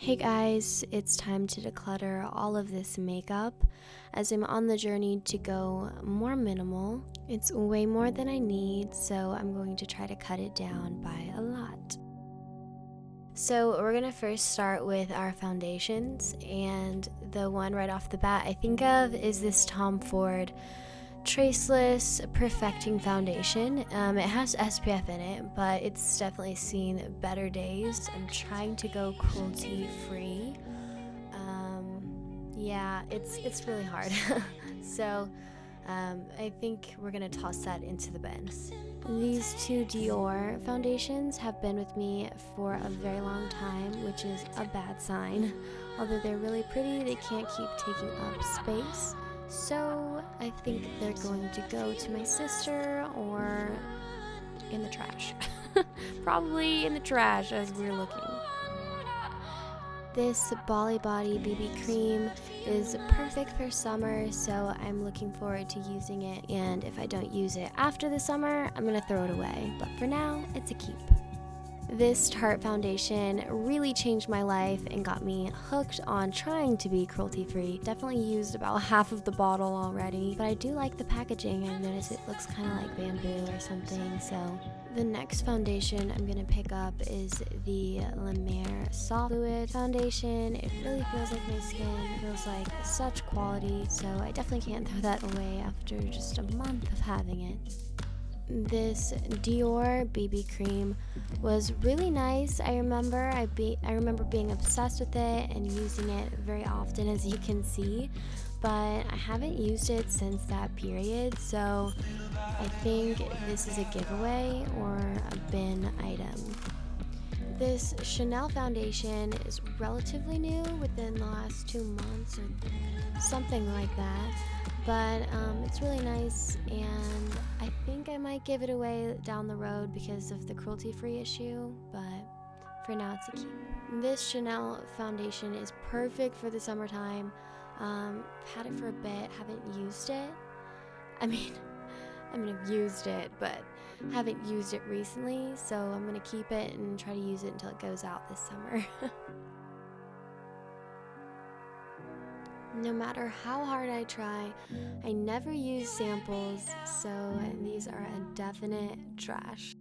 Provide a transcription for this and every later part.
Hey guys, it's time to declutter all of this makeup as I'm on the journey to go more minimal. It's way more than I need, so I'm going to try to cut it down by a lot. So we're going to first start with our foundations, and the one right off the bat I think of is this Tom Ford Traceless Perfecting Foundation. It has SPF in it, but it's definitely seen better days. I'm trying to go cruelty free. Yeah, it's really hard. So I think we're gonna toss that into the bin. These two Dior foundations have been with me for a very long time, which is a bad sign. Although they're really pretty, they can't keep taking up space. So I think they're going to go to my sister or in the trash. Probably in the trash as we're looking. This Bali Body BB cream is perfect for summer, so I'm looking forward to using it. And if I don't use it after the summer, I'm gonna throw it away. But for now, it's a keep. This Tarte foundation really changed my life and got me hooked on trying to be cruelty-free. Definitely used about half of the bottle already, but I do like the packaging. I noticed it looks kind of like bamboo or something. So the next foundation I'm going to pick up is the La Mer Soft Fluid foundation. It really feels like my skin. It feels like such quality, so I definitely can't throw that away after just a month of having it. This Dior BB cream was really nice. I remember being obsessed with it and using it very often, as you can see, but I haven't used it since that period, so I think this is a giveaway or a bin item. This Chanel foundation is relatively new, within the last 2 months or something like that. But it's really nice, and I think I might give it away down the road because of the cruelty-free issue, but for now it's a keep. This Chanel foundation is perfect for the summertime. Had it for a bit, haven't used it. I mean, I've used it, but haven't used it recently, so I'm gonna keep it and try to use it until it goes out this summer. No matter how hard I try, I never use samples, so these are a definite trash.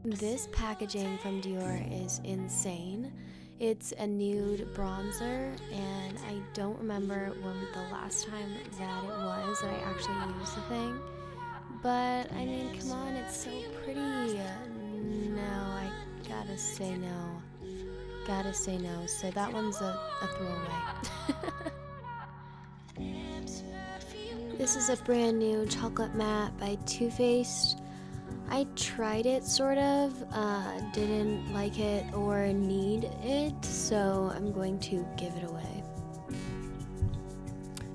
This packaging from Dior is insane. It's a nude bronzer, and I don't remember when the last time that it was that I actually used the thing. But, I mean, come on, it's so pretty. No, I gotta say no. Gotta say no. So that one's a throwaway. This is a brand new chocolate matte by Too Faced. I tried it sort of, didn't like it or need it, so I'm going to give it away.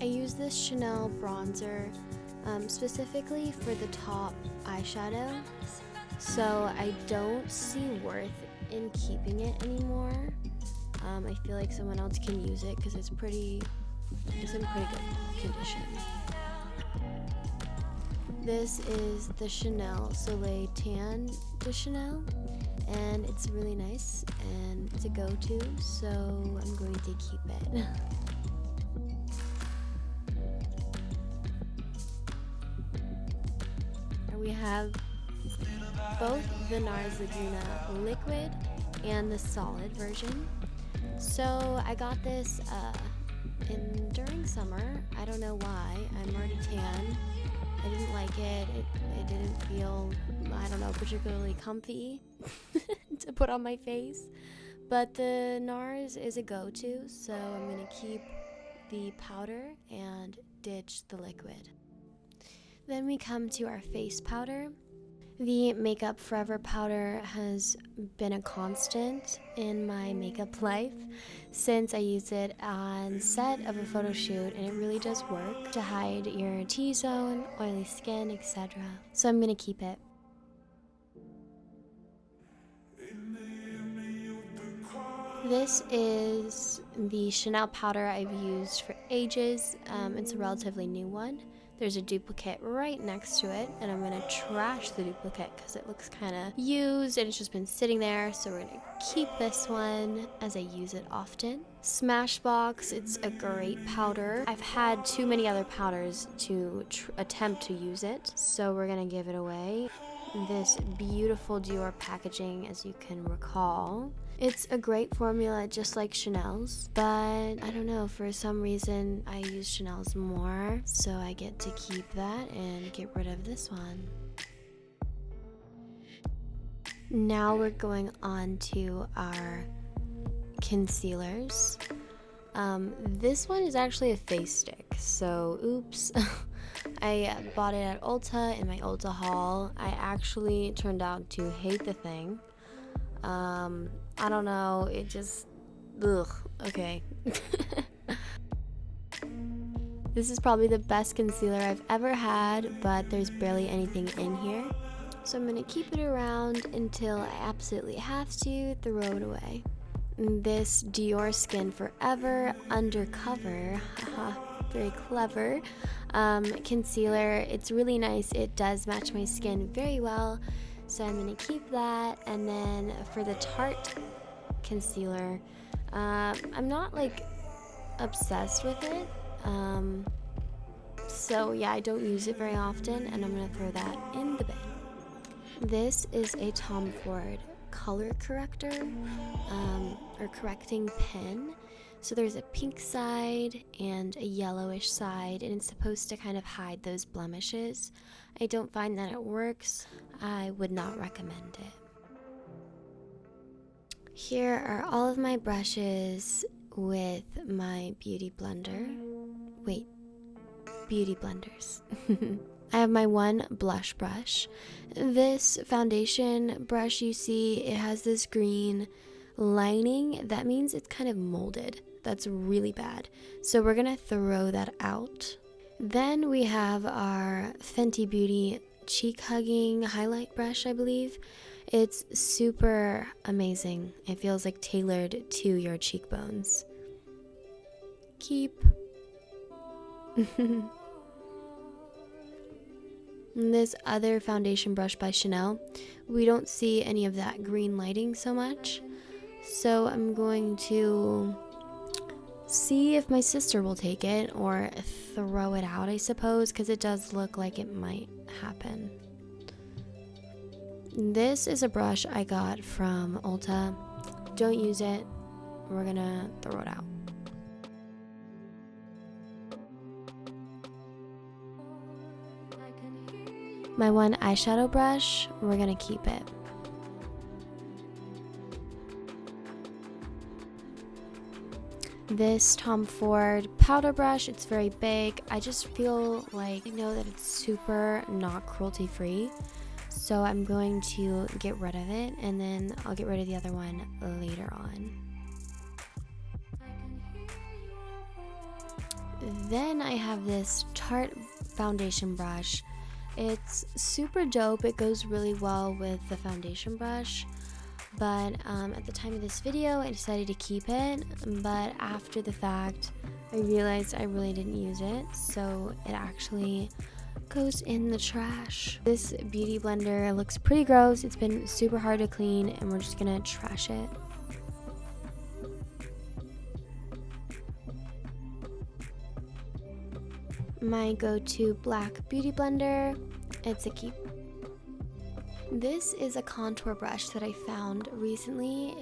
I use this Chanel bronzer specifically for the top eyeshadow, so I don't see worth in keeping it anymore. I feel like someone else can use it because it's in pretty good condition. This is the Chanel Soleil Tan de Chanel, and it's really nice and it's a go-to, so I'm going to keep it. We have both the NARS Laguna liquid and the solid version. So I got this during summer. I don't know why. I'm already tan. I didn't like it. It didn't feel, I don't know, particularly comfy to put on my face. But the NARS is a go-to, so I'm going to keep the powder and ditch the liquid. Then we come to our face powder. The Makeup Forever powder has been a constant in my makeup life since I use it on set of a photo shoot, and it really does work to hide your T-zone, oily skin, etc. So I'm gonna keep it. This is the Chanel powder I've used for ages. It's a relatively new one. There's a duplicate right next to it, and I'm going to trash the duplicate because it looks kind of used and it's just been sitting there. So we're going to keep this one as I use it often. Smashbox, it's a great powder. I've had too many other powders to attempt to use it, so we're going to give it away. This beautiful Dior packaging, as you can recall. It's a great formula just like Chanel's, but I don't know, for some reason I use Chanel's more, so I get to keep that and get rid of this one. Now we're going on to our concealers. This one is actually a face stick, so oops. I bought it at Ulta in my Ulta haul. I actually turned out to hate the thing. I don't know, it just, ugh, okay. This is probably the best concealer I've ever had, but there's barely anything in here. So I'm gonna keep it around until I absolutely have to throw it away. This Dior Skin Forever Undercover, haha, very clever, concealer. It's really nice. It does match my skin very well. So I'm going to keep that. And then for the Tarte concealer, I'm not like obsessed with it. So yeah, I don't use it very often, and I'm going to throw that in the bin. This is a Tom Ford color corrector, or correcting pen. So there's a pink side and a yellowish side, and it's supposed to kind of hide those blemishes. I don't find that it works. I would not recommend it. Here are all of my brushes with my beauty blender. Wait, beauty blenders. I have my one blush brush. This foundation brush you see, it has this green lining. That means it's kind of molded. That's really bad. So we're gonna throw that out. Then we have our Fenty Beauty cheek hugging highlight brush, I believe. It's super amazing. It feels like tailored to your cheekbones. Keep. This other foundation brush by Chanel, we don't see any of that green lighting so much. So I'm going to see if my sister will take it or throw it out, I suppose, because it does look like it might happen. This is a brush I got from Ulta. Don't use it. We're gonna throw it out. My one eyeshadow brush, we're gonna keep it. This Tom Ford powder brush, it's very big. I just feel like I know that it's super not cruelty free. So I'm going to get rid of it, and then I'll get rid of the other one later on. Then I have this Tarte foundation brush. It's super dope. It goes really well with the foundation brush. But at the time of this video, I decided to keep it. But after the fact, I realized I really didn't use it. So it actually goes in the trash. This beauty blender looks pretty gross. It's been super hard to clean, and we're just gonna trash it. My go-to black beauty blender, it's a keep. This is a contour brush that I found recently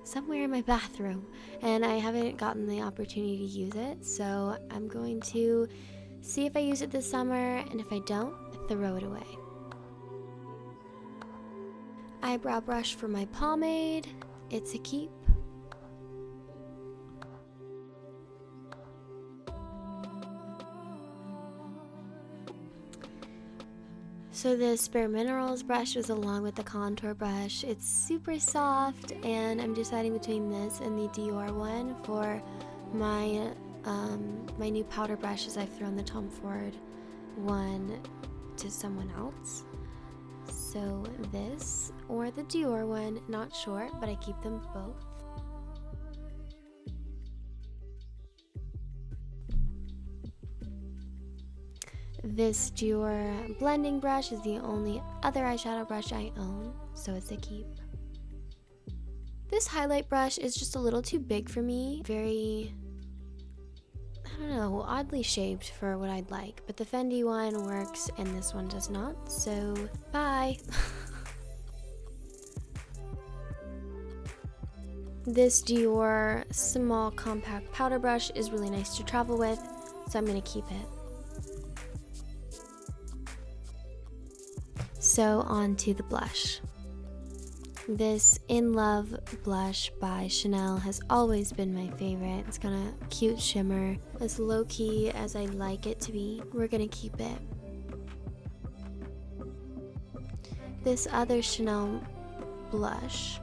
somewhere in my bathroom, and I haven't gotten the opportunity to use it, so I'm going to see if I use it this summer, and if I don't, throw it away. Eyebrow brush for my pomade, it's a keep. So this Bare Minerals brush was along with the contour brush. It's super soft, and I'm deciding between this and the Dior one for my my new powder brush, as I've thrown the Tom Ford one to someone else. So this or the Dior one, not sure, but I keep them both. This Dior blending brush is the only other eyeshadow brush I own, so it's a keep. This highlight brush is just a little too big for me. Very, I don't know, oddly shaped for what I'd like. But the Fendi one works and this one does not, so bye. This Dior small compact powder brush is really nice to travel with, so I'm going to keep it. So on to the blush. This In Love blush by Chanel has always been my favorite. It's got a cute shimmer. As low-key as I like it to be, we're gonna keep it. This other Chanel blush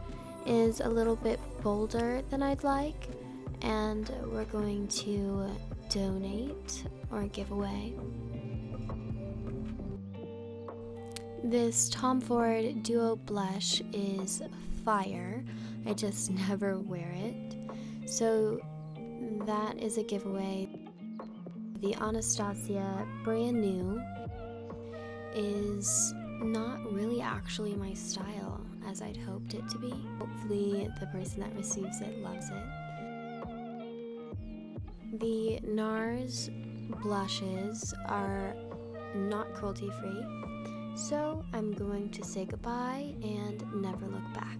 is a little bit bolder than I'd like, and we're going to donate or give away. This Tom Ford Duo blush is fire. I just never wear it. So that is a giveaway. The Anastasia Brand New is not really actually my style as I'd hoped it to be. Hopefully the person that receives it loves it. The NARS blushes are not cruelty free. So I'm going to say goodbye and never look back.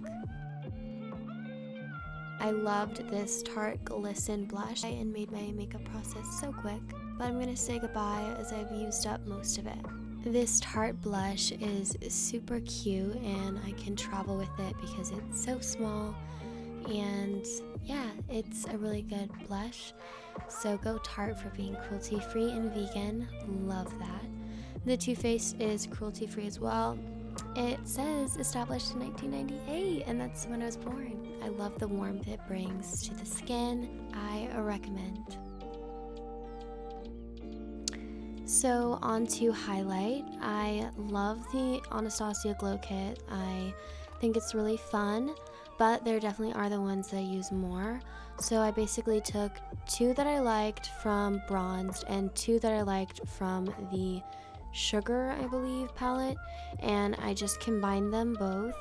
I loved this Tarte Glisten blush and made my makeup process so quick, but I'm going to say goodbye as I've used up most of it. This Tarte blush is super cute and I can travel with it because it's so small, and yeah, it's a really good blush. So go Tarte for being cruelty free and vegan. Love that. The Too Faced is cruelty-free as well. It says established in 1998, and that's when I was born. I love the warmth it brings to the skin. I recommend. So on to highlight. I love the Anastasia Glow Kit. I think it's really fun, but there definitely are the ones that I use more. So I basically took 2 that I liked from Bronzed and 2 that I liked from the Sugar, I believe, palette, and I just combined them both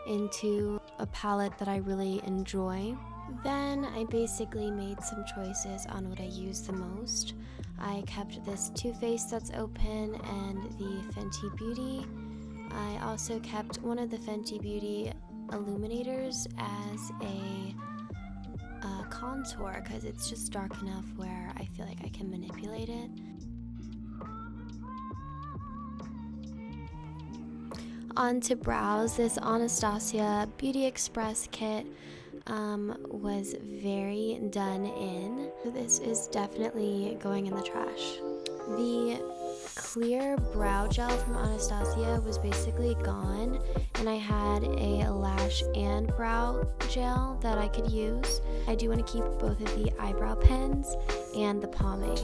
into a palette that I really enjoy. Then I basically made some choices on what I use the most. I kept this Too Faced that's open and the Fenty Beauty. I also kept one of the Fenty Beauty illuminators as a contour because it's just dark enough where I feel like I can manipulate it. On to brows. This Anastasia Beauty Express kit was very done in. So this is definitely going in the trash. The clear brow gel from Anastasia was basically gone, and I had a lash and brow gel that I could use. I do want to keep both of the eyebrow pens and the pomade.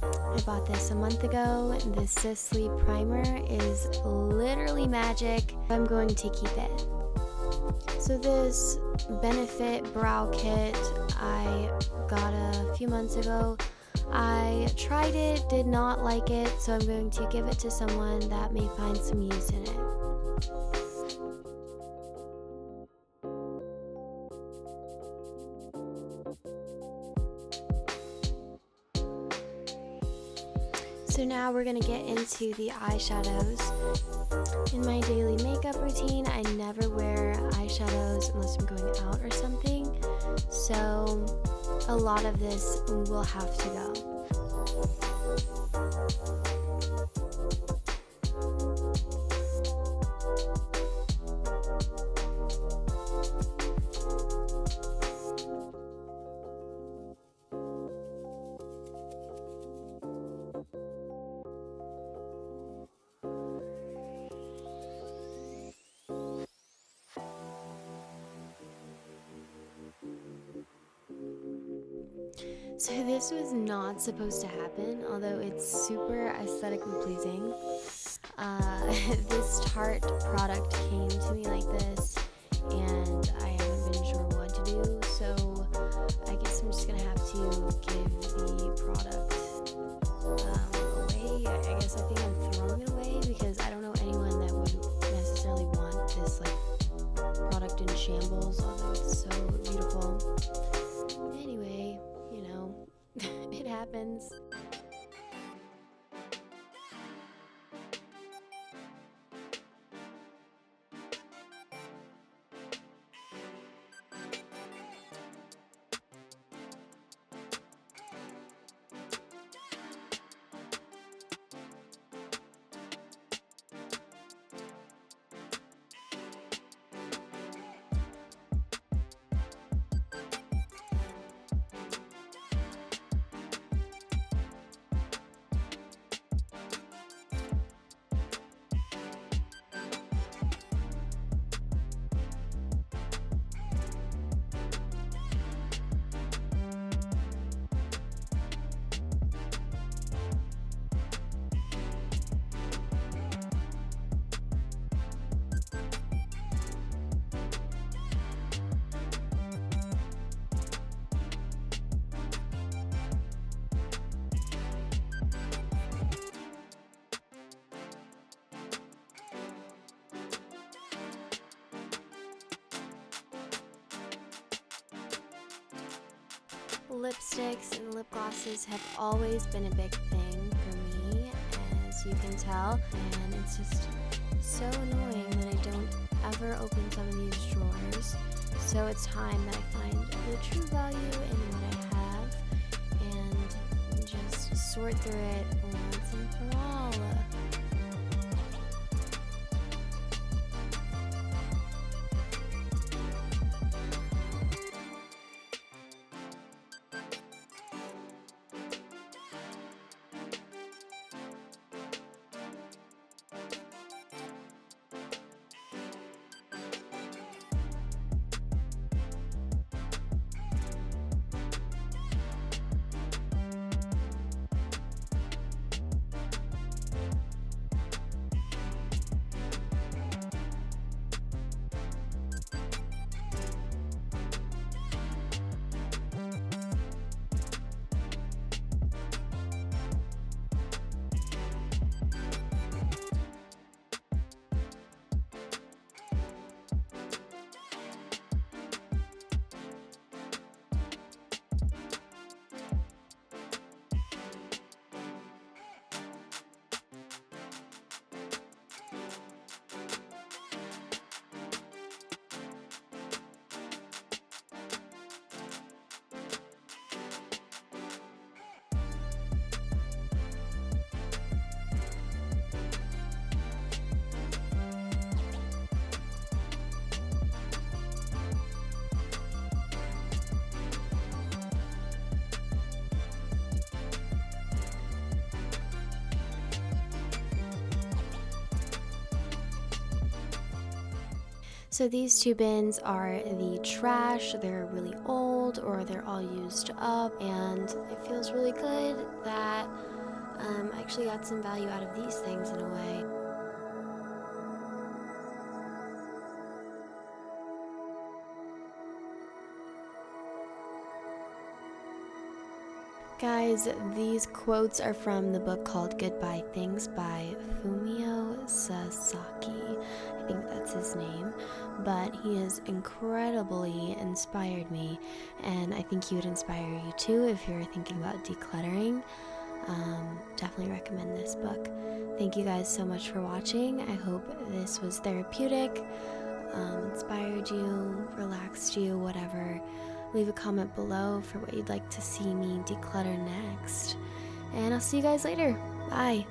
I bought this a month ago. This Sisley primer is literally magic. I'm going to keep it. So this Benefit brow kit I got a few months ago. I tried it, did not like it, so I'm going to give it to someone that may find some use in it. So now we're going to get into the eyeshadows. In my daily makeup routine, I never wear eyeshadows unless I'm going out or something. So a lot of this will have to go. So this was not supposed to happen, although it's super aesthetically pleasing. This Tarte product came to me like this, and I haven't been sure what to do, so I guess I'm just gonna have to give the product away. I I guess I think I'm throwing it away because I don't know anyone that would necessarily want this like product in shambles, although it's so beautiful. Anyway, you know, it happens. Lipsticks and lip glosses have always been a big thing for me, as you can tell, and it's just so annoying that I don't ever open some of these drawers. So it's time that I find the true value in what I have and just sort through it once and for all. So these two bins are the trash. They're really old or they're all used up, and it feels really good that I actually got some value out of these things in a way. Guys, these quotes are from the book called Goodbye Things by Fumio Sasaki. I think that's his name, but he has incredibly inspired me, and I think he would inspire you too if you're thinking about decluttering. Definitely recommend this book. Thank you guys so much for watching. I hope this was therapeutic, inspired you, relaxed you, whatever. Leave a comment below for what you'd like to see me declutter next. And I'll see you guys later. Bye.